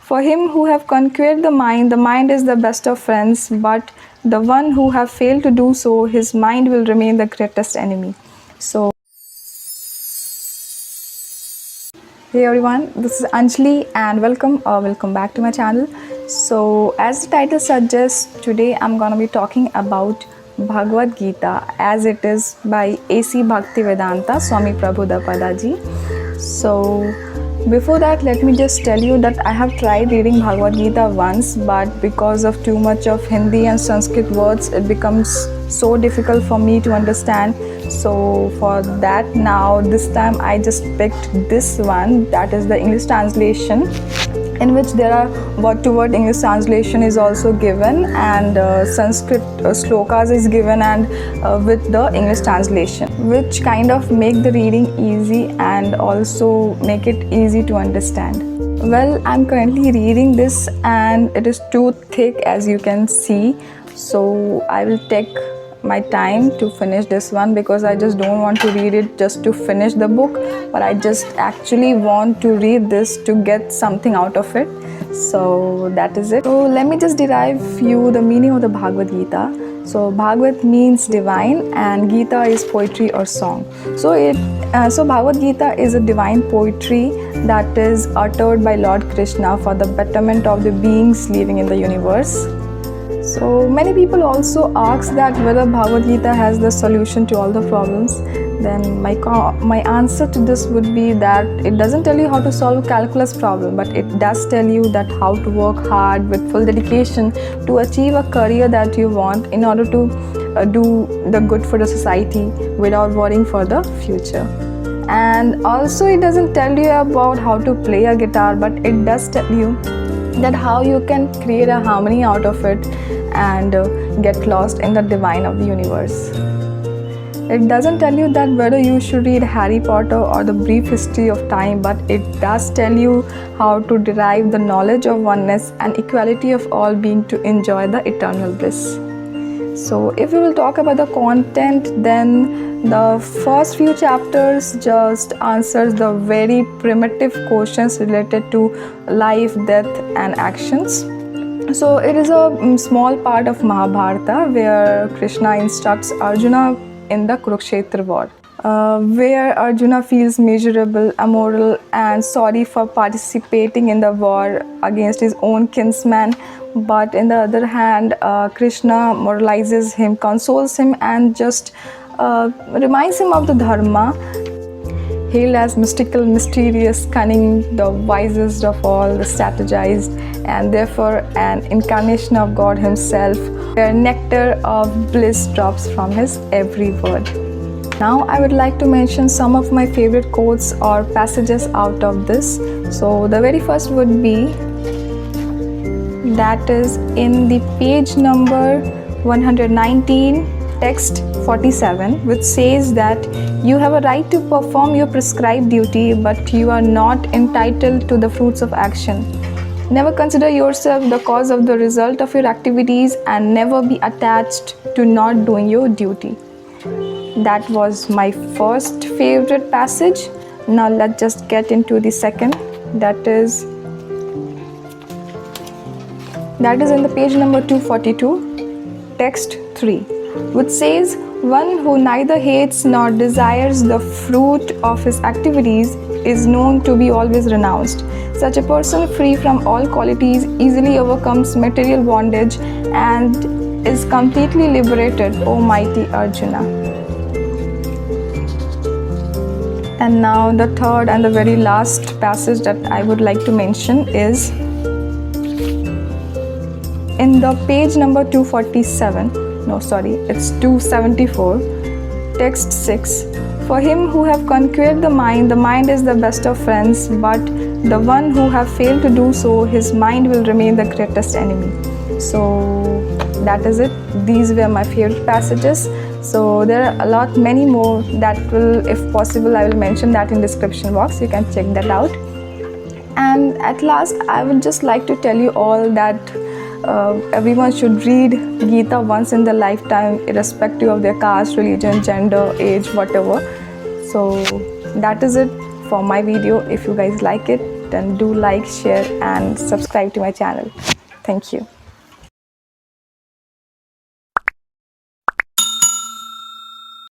For him who have conquered the mind is the best of friends, but the one who have failed to do so, his mind will remain the greatest enemy. So, hey everyone, this is Anjali and welcome back to my channel. So, as the title suggests, today I'm gonna be talking about Bhagavad Gita as it is by A.C. Bhaktivedanta Swami Prabhupada ji. So, before that, let me just tell you that I have tried reading Bhagavad Gita once, but because of too much of Hindi and Sanskrit words, it becomes so difficult for me to understand. So for that, now this time I just picked this one, that is the English translation, in which there are word-to-word English translation is also given, and Sanskrit slokas is given, and with the English translation, which kind of make the reading easy and also make it easy to understand. Well, I'm currently reading this and it is too thick, as you can see, so I will take my time to finish this one because I just don't want to read it just to finish the book, but I just actually want to read this to get something out of it. So that is it. So let me just derive you the meaning of the Bhagavad Gita. So Bhagavad means divine and Gita is poetry or song. So Bhagavad Gita is a divine poetry that is uttered by Lord Krishna for the betterment of the beings living in the universe. So many people also ask that whether Bhagavad Gita has the solution to all the problems. Then my answer to this would be that it doesn't tell you how to solve a calculus problem, but it does tell you that how to work hard with full dedication to achieve a career that you want in order to do the good for the society without worrying for the future. And also it doesn't tell you about how to play a guitar, but it does tell you that how you can create a harmony out of it and get lost in the divine of the universe. It doesn't tell you that whether you should read Harry Potter or the brief history of time, but it does tell you how to derive the knowledge of oneness and equality of all being to enjoy the eternal bliss. So if we will talk about the content, then the first few chapters just answers the very primitive questions related to life, death and actions. So it is a small part of Mahabharata where Krishna instructs Arjuna in the Kurukshetra war, where Arjuna feels miserable, immoral and sorry for participating in the war against his own kinsman. But in the other hand, Krishna moralizes him, consoles him and just reminds him of the dharma, hailed as mystical, mysterious, cunning, the wisest of all, the strategized, and therefore an incarnation of God himself, where nectar of bliss drops from his every word. Now I would like to mention some of my favorite quotes or passages out of this. So the very first would be, that is in the page number 119, text 47, which says that you have a right to perform your prescribed duty, but you are not entitled to the fruits of action. Never consider yourself the cause of the result of your activities and never be attached to not doing your duty. That was my first favorite passage. Now let's just get into the second. That is in the page number 242, text 3, which says, one who neither hates nor desires the fruit of his activities is known to be always renounced. Such a person, free from all qualities, easily overcomes material bondage and is completely liberated, O mighty Arjuna. And now the third and the very last passage that I would like to mention is in the page number 274, text 6. For him who have conquered the mind is the best of friends, but the one who have failed to do so, his mind will remain the greatest enemy. So that is it. These were my favorite passages. So there are many more that will, if possible, I will mention that in description box. You can check that out. And at last, I would just like to tell you all that everyone should read Gita once in their lifetime, irrespective of their caste, religion, gender, age, whatever. So that is it for my video. If you guys like it, button. Do like, share and subscribe to my channel. Thank you.